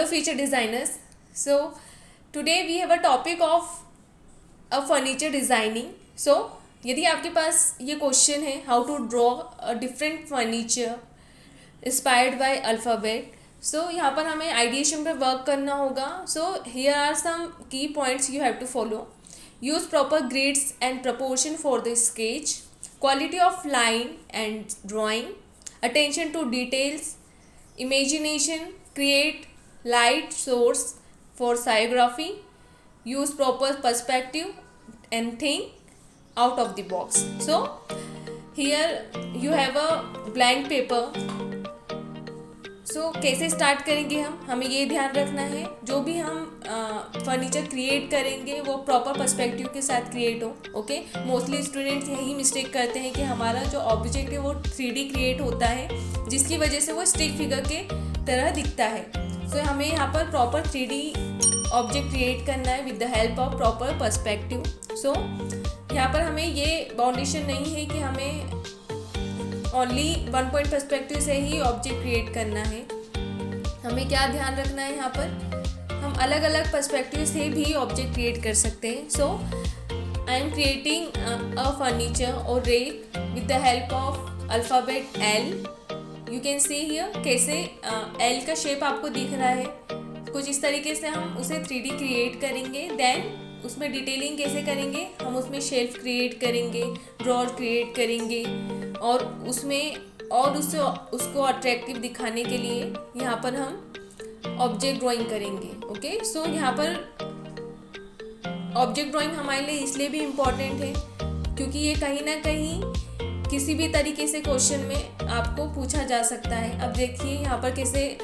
future designers. So today we have a topic of a furniture designing. So यदि आपके पास ये question है how to draw a different furniture inspired by alphabet, so यहाँ पर हमें ideation पे work करना होगा. So here are some key points you have to follow. Use proper grids and proportion for the sketch, quality of line and drawing, attention to details, imagination, create light source for sciography, use proper perspective and think out of the box. So here you have a blank paper. So कैसे start करेंगे हमें ये ध्यान रखना है जो भी हम फर्नीचर क्रिएट करेंगे वो प्रॉपर पर्सपेक्टिव के साथ क्रिएट हो. ओके, मोस्टली स्टूडेंट्स यही मिस्टेक करते हैं कि हमारा जो ऑब्जेक्ट है वो 3D क्रिएट होता है जिसकी वजह से वो स्टिक फिगर के तरह दिखता है. सो हमें यहाँ पर प्रॉपर 3D ऑब्जेक्ट क्रिएट करना है with the help of proper perspective. So यहाँ पर हमें ये बाउंडेशन नहीं है कि हमें ओनली वन पॉइंट पर्सपेक्टिव से ही ऑब्जेक्ट क्रिएट करना है. हमें क्या ध्यान रखना है, यहाँ पर हम अलग अलग पर्सपेक्टिव से भी ऑब्जेक्ट क्रिएट कर सकते हैं. So I am creating a furniture और rack with the help of alphabet L. You can see here कैसे L का शेप आपको दिख रहा है. कुछ इस तरीके से हम उसे 3D क्रिएट करेंगे. देन उसमें डिटेलिंग कैसे करेंगे, हम उसमें शेल्फ क्रिएट करेंगे, ड्रॉर क्रिएट करेंगे और उसको अट्रैक्टिव दिखाने के लिए यहाँ पर हम ऑब्जेक्ट ड्राइंग करेंगे. ओके, सो यहाँ पर ऑब्जेक्ट ड्राइंग हमारे लिए इसलिए भी इम्पॉर्टेंट है क्योंकि ये कहीं ना कहीं किसी भी तरीके से क्वेश्चन में आपको पूछा जा सकता है. अब देखिए यहाँ पर कैसे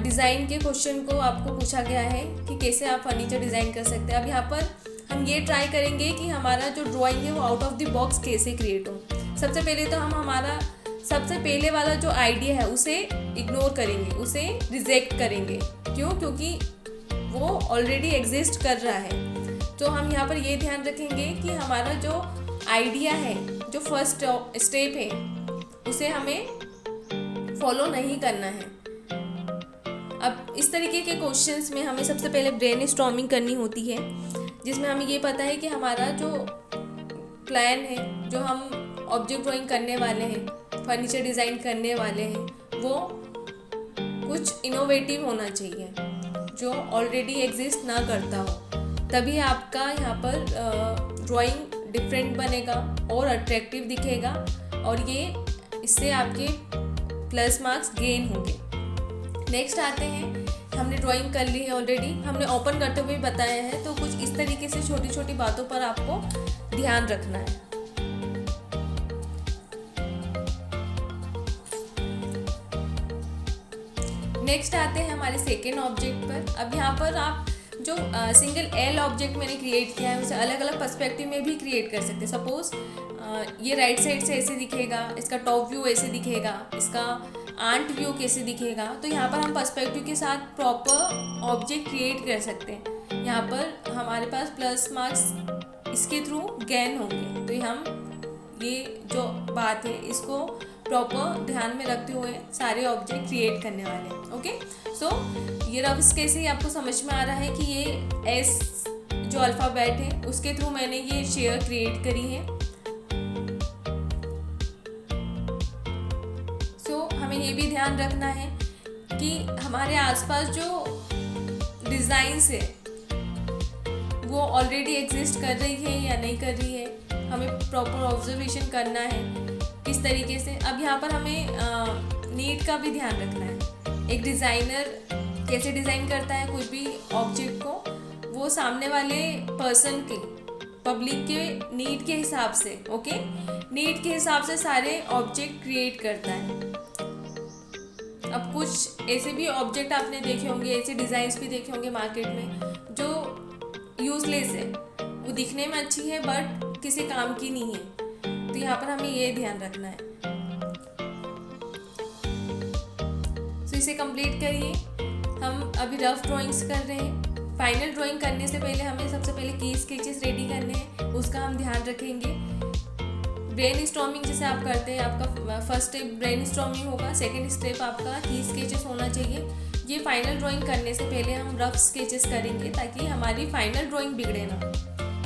डिज़ाइन के क्वेश्चन को आपको पूछा गया है कि कैसे आप फर्नीचर डिज़ाइन कर सकते हैं. अब यहाँ पर हम ये ट्राई करेंगे कि हमारा जो ड्राइंग है वो आउट ऑफ द बॉक्स कैसे क्रिएट हो. सबसे पहले तो हम हमारा सबसे पहले वाला जो आइडिया है उसे इग्नोर करेंगे, उसे रिजेक्ट करेंगे. क्यों? क्योंकि वो ऑलरेडी एग्जिस्ट कर रहा है. तो हम यहाँ पर ये ध्यान रखेंगे कि हमारा जो आइडिया है, जो फर्स्ट स्टेप है, उसे हमें फॉलो नहीं करना है. अब इस तरीके के क्वेश्चंस में हमें सबसे पहले ब्रेन स्टॉर्मिंग करनी होती है जिसमें हमें ये पता है कि हमारा जो प्लान है, जो हम ऑब्जेक्ट ड्राइंग करने वाले हैं, फर्नीचर डिज़ाइन करने वाले हैं, वो कुछ इनोवेटिव होना चाहिए जो ऑलरेडी एग्जिस्ट ना करता हो. तभी आपका यहाँ पर ड्राइंग डिफरेंट बनेगा और अट्रैक्टिव दिखेगा और ये इससे आपके प्लस मार्क्स गेन होंगे. नेक्स्ट आते हैं, हमने ड्राइंग कर ली है ऑलरेडी, हमने ओपन करते हुए बताया है. तो कुछ इस तरीके से छोटी छोटी बातों पर आपको ध्यान रखना है. नेक्स्ट आते हैं हमारे सेकेंड ऑब्जेक्ट पर. अब यहाँ पर आप जो सिंगल L ऑब्जेक्ट मैंने क्रिएट किया है उसे अलग अलग पर्सपेक्टिव में भी क्रिएट कर सकते हैं. सपोज ये राइट साइड से ऐसे दिखेगा, इसका टॉप व्यू ऐसे दिखेगा, इसका आंट व्यू कैसे दिखेगा. तो यहाँ पर हम पर्सपेक्टिव के साथ प्रॉपर ऑब्जेक्ट क्रिएट कर सकते हैं. यहाँ पर हमारे पास प्लस मार्क्स इसके थ्रू गेन होंगे. तो हम ये जो बात है इसको प्रॉपर ध्यान में रखते हुए सारे ऑब्जेक्ट क्रिएट करने वाले हैं. ओके, सो ये रफ स्केच से आपको समझ में आ रहा है कि ये S जो अल्फ़ाबेट है उसके थ्रू मैंने ये शेयर क्रिएट करी है. हमें ये भी ध्यान रखना है कि हमारे आसपास जो डिज़ाइंस है वो ऑलरेडी एग्जिस्ट कर रही है या नहीं कर रही है. हमें प्रॉपर ऑब्जर्वेशन करना है किस तरीके से. अब यहाँ पर हमें नीड का भी ध्यान रखना है. एक डिज़ाइनर कैसे डिज़ाइन करता है कोई भी ऑब्जेक्ट को, वो सामने वाले पर्सन के, पब्लिक के नीड के हिसाब से, ओके, नीड के हिसाब से सारे ऑब्जेक्ट क्रिएट करता है. अब कुछ ऐसे भी ऑब्जेक्ट आपने देखे होंगे, ऐसे डिज़ाइंस भी देखे होंगे मार्केट में जो यूजलेस है, वो दिखने में अच्छी है बट किसी काम की नहीं है. तो यहाँ पर हमें ये ध्यान रखना है. तो इसे कंप्लीट करिए. हम अभी रफ ड्राइंग्स कर रहे हैं. फाइनल ड्राइंग करने से पहले हमें सबसे पहले की स्केचेस रेडी करने हैं, उसका हम ध्यान रखेंगे. ब्रेन स्टॉर्मिंग जैसे आप करते हैं, आपका फर्स्ट स्टेप ब्रेन स्टॉर्मिंग होगा, सेकेंड स्टेप आपका की स्केचेस होना चाहिए, ये फाइनल ड्राइंग करने से पहले हम रफ स्केचेस करेंगे ताकि हमारी फाइनल ड्राइंग बिगड़े ना।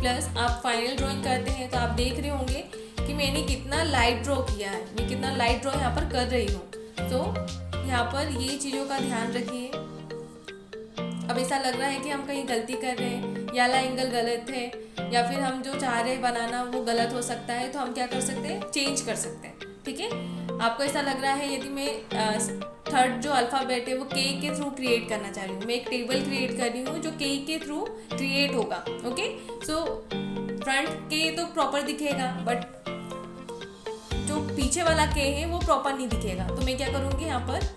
प्लस आप फाइनल ड्राइंग करते हैं तो आप देख रहे होंगे कि मैंने कितना लाइट ड्रॉ किया है, मैं कितना लाइट ड्रॉ यहाँ पर कर रही हूँ। तो यहाँ पर ये चीज़ों का ध्यान रखिए। अब ऐसा लग रहा है कि हम कहीं गलती कर रहे हैं या वाला एंगल गलत है या फिर हम जो चाह रहे हैं बनाना वो गलत हो सकता है, तो हम क्या कर सकते हैं, चेंज कर सकते हैं। ठीक है, आपको ऐसा लग रहा है यदि मैं थर्ड जो अल्फ़ाबेट है वो के थ्रू क्रिएट करना चाह रही हूँ, मैं एक टेबल क्रिएट कर रही हूँ जो के थ्रू क्रिएट होगा। ओके, सो फ्रंट के तो प्रॉपर दिखेगा बट जो पीछे वाला के है वो प्रॉपर नहीं दिखेगा। तो मैं क्या करूँगी, यहाँ पर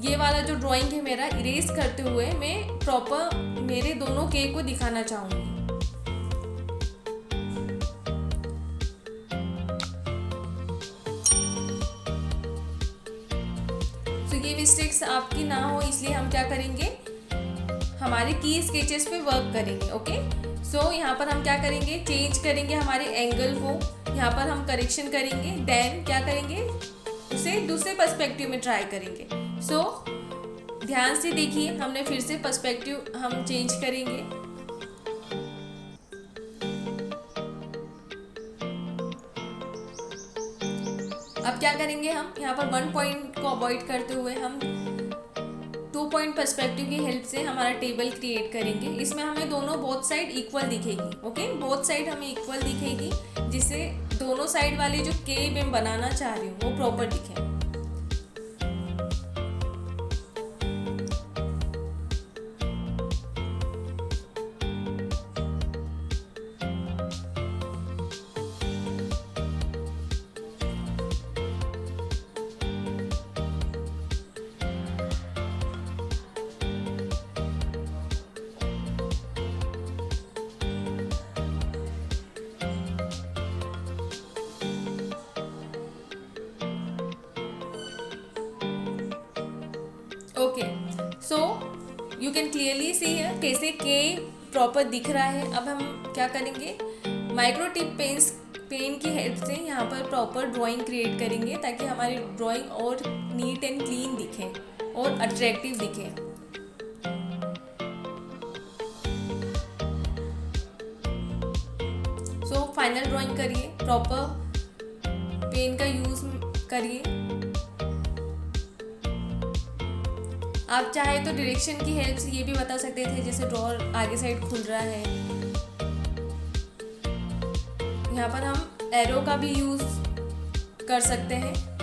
ये वाला जो ड्राइंग है मेरा इरेज करते हुए मैं प्रॉपर मेरे दोनों के को दिखाना चाहूँगी। तो ये मिस्टेक्स आपकी ना हो इसलिए हम क्या करेंगे, हमारे की स्केचेस पे वर्क करेंगे। ओके, सो यहाँ पर हम क्या करेंगे, चेंज करेंगे हमारे एंगल को, यहाँ पर हम करेक्शन करेंगे, देन क्या करेंगे, उसे दूसरे पर्सपेक्टिव में ट्राई करेंगे। सो ध्यान से देखिए, हमने फिर से पर्सपेक्टिव हम चेंज करेंगे। अब क्या करेंगे, हम यहाँ पर 1 पॉइंट को अवॉइड करते हुए हम 2 पॉइंट पर्सपेक्टिव की हेल्प से हमारा टेबल क्रिएट करेंगे। इसमें हमें दोनों बोथ साइड इक्वल दिखेगी। ओके, बोथ साइड हमें इक्वल दिखेगी जिससे दोनों साइड वाले जो के मैं बनाना चाह रही हूँ वो प्रॉपर दिखे। Okay, so you can clearly see कैसे के प्रॉपर दिख रहा है। अब हम क्या करेंगे, माइक्रो टिप पेन की हेल्प से यहाँ पर प्रॉपर ड्राइंग क्रिएट करेंगे ताकि हमारी ड्राइंग और नीट एंड क्लीन दिखे और अट्रैक्टिव दिखे। सो फाइनल ड्राइंग करिए, प्रॉपर पेन का यूज़ करिए। आप चाहे तो डायरेक्शन की हेल्प से ये भी बता सकते थे, जैसे ड्रॉअर आगे साइड खुल रहा है, यहाँ पर हम एरो का भी यूज़ कर सकते हैं।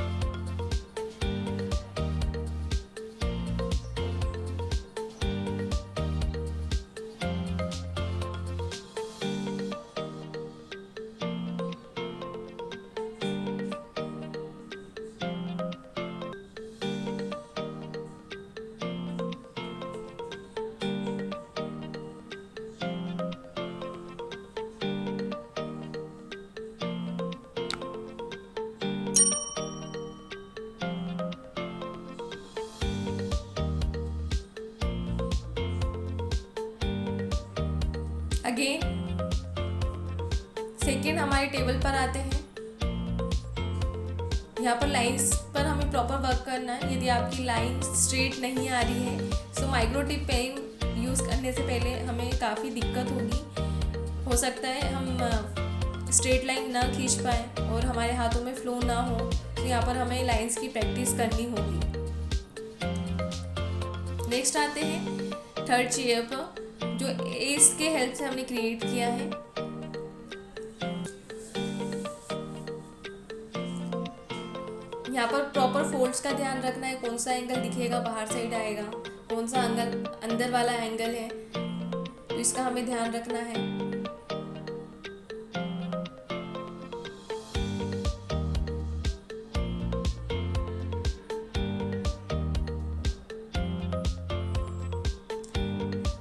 अगेन सेकेंड हमारे टेबल पर आते हैं। यहाँ पर लाइंस पर हमें प्रॉपर वर्क करना है। यदि आपकी लाइन स्ट्रेट नहीं आ रही है तो माइक्रो टिप पेन यूज़ करने से पहले हमें काफ़ी दिक्कत होगी। हो सकता है हम स्ट्रेट लाइन ना खींच पाए और हमारे हाथों में फ्लो ना हो, तो यहाँ पर हमें लाइंस की प्रैक्टिस करनी होगी। नेक्स्ट आते हैं थर्ड चेयर पर, जो एस के हेल्प से हमने क्रिएट किया है। यहाँ पर प्रॉपर फोल्ड्स का ध्यान रखना है, कौन सा एंगल दिखेगा, बाहर साइड आएगा, कौन सा एंगल अंदर वाला एंगल है, तो इसका हमें ध्यान रखना है।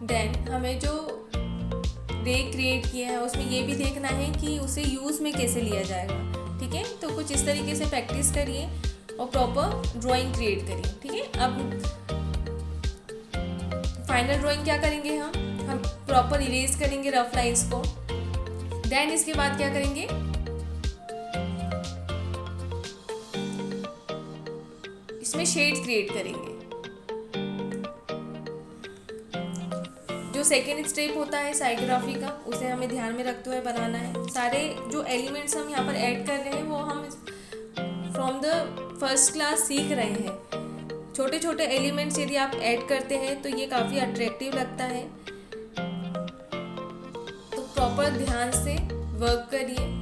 देन हमें जो रे क्रिएट किया है उसमें ये भी देखना है कि उसे यूज़ में कैसे लिया जाएगा। ठीक है, तो कुछ इस तरीके से प्रैक्टिस करिए और प्रॉपर ड्राइंग क्रिएट करिए। ठीक है, अब फाइनल ड्राइंग क्या करेंगे, हम प्रॉपर इरेज करेंगे रफ लाइंस को। देन इसके बाद क्या करेंगे, इसमें शेड्स क्रिएट करेंगे। सेकेंड स्टेप होता है साइग्राफी का, उसे हमें ध्यान में रखते हुए बनाना है। सारे जो एलिमेंट्स हम यहाँ पर ऐड कर रहे हैं वो हम फ्रॉम द फर्स्ट क्लास सीख रहे हैं। छोटे छोटे एलिमेंट्स यदि आप ऐड करते हैं तो ये काफ़ी अट्रैक्टिव लगता है। तो प्रॉपर ध्यान से वर्क करिए।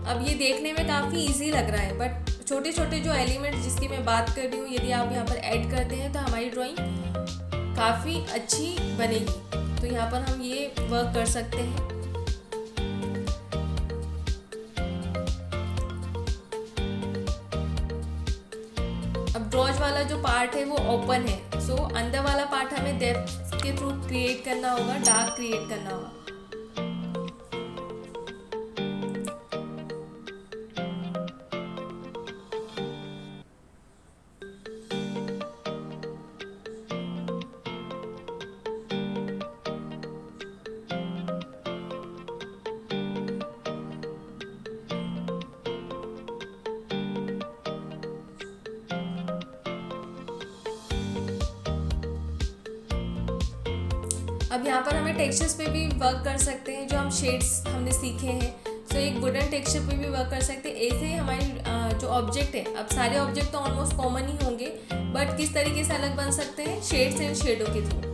अब ये देखने में काफ़ी इजी लग रहा है, बट छोटे छोटे जो एलिमेंट्स जिसकी मैं बात कर रही हूँ यदि आप यहाँ पर ऐड करते हैं तो हमारी ड्राइंग काफ़ी अच्छी बनेगी। तो यहाँ पर हम ये वर्क कर सकते हैं। अब ड्रॉज वाला जो पार्ट है वो ओपन है, सो अंदर वाला पार्ट हमें डेप्थ के थ्रू क्रिएट करना होगा, डार्क क्रिएट करना होगा। अब यहाँ पर हमें टेक्सचर्स पे भी वर्क कर सकते हैं, जो हम शेड्स हमने सीखे हैं। तो एक वुडन टेक्सचर पे भी वर्क कर सकते हैं। ऐसे ही हमारी जो ऑब्जेक्ट है, अब सारे ऑब्जेक्ट तो ऑलमोस्ट कॉमन ही होंगे, बट किस तरीके से अलग बन सकते हैं, शेड्स एंड शेडो के थ्रू।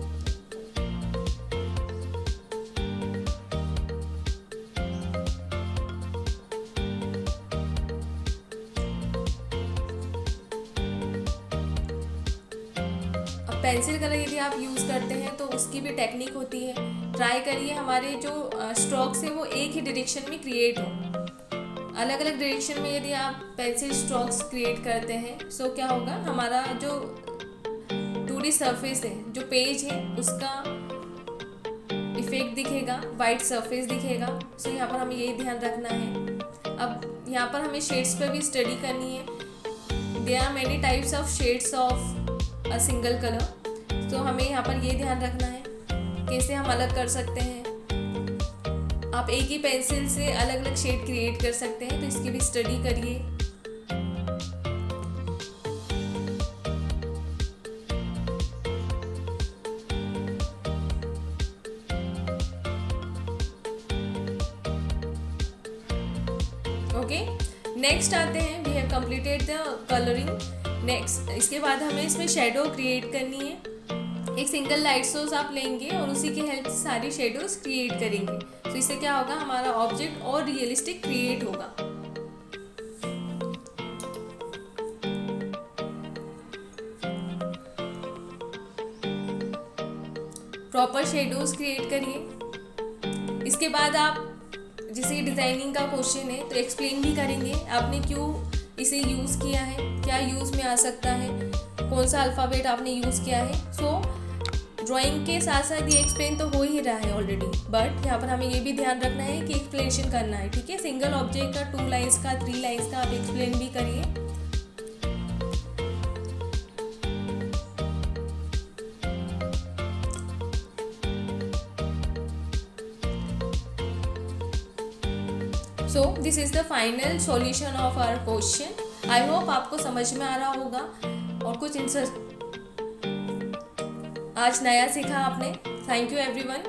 पेंसिल कलर यदि आप यूज़ करते हैं तो उसकी भी टेक्निक होती है। ट्राई करिए हमारे जो स्ट्रोक्स है वो एक ही डायरेक्शन में क्रिएट हो। अलग अलग डायरेक्शन में यदि आप पेंसिल स्ट्रोक्स क्रिएट करते हैं सो क्या होगा, हमारा जो 2D सरफेस है, जो पेज है, उसका इफेक्ट दिखेगा, वाइट सरफेस दिखेगा। सो यहाँ पर हमें यही ध्यान रखना है। अब यहाँ पर हमें शेड्स पर भी स्टडी करनी है। There are many types of shades of a single colour, तो हमें यहाँ पर ये ध्यान रखना है कैसे हम अलग कर सकते हैं। आप एक ही पेंसिल से अलग अलग शेड क्रिएट कर सकते हैं, तो इसकी भी स्टडी करिए। ओके, नेक्स्ट आते हैं, we have completed the colouring. Next इसके बाद हमें इसमें शेडो क्रिएट करनी है। एक सिंगल लाइट सोर्स आप लेंगे और उसी की हेल्प से सारी शेडोज क्रिएट करेंगे। तो इससे क्या होगा, हमारा ऑब्जेक्ट और रियलिस्टिक क्रिएट होगा। प्रॉपर शेडोज क्रिएट करिए। इसके बाद आप जैसे डिजाइनिंग का क्वेश्चन है तो एक्सप्लेन भी करेंगे आपने क्यों इसे यूज़ किया है, क्या यूज़ में आ सकता है, कौन सा अल्फ़ाबेट आपने यूज़ किया है। सो ड्राइंग के साथ साथ ये एक्सप्लेन तो हो ही रहा है ऑलरेडी, बट यहाँ पर हमें ये भी ध्यान रखना है कि एक्सप्लेनेशन करना है। ठीक है, सिंगल ऑब्जेक्ट का 2 लाइन्स का 3 लाइन्स का आप एक्सप्लेन भी करिए। So this is the final solution of our question. I hope आपको समझ में आ रहा होगा और कुछ आंसर आज नया सीखा आपने। Thank you everyone.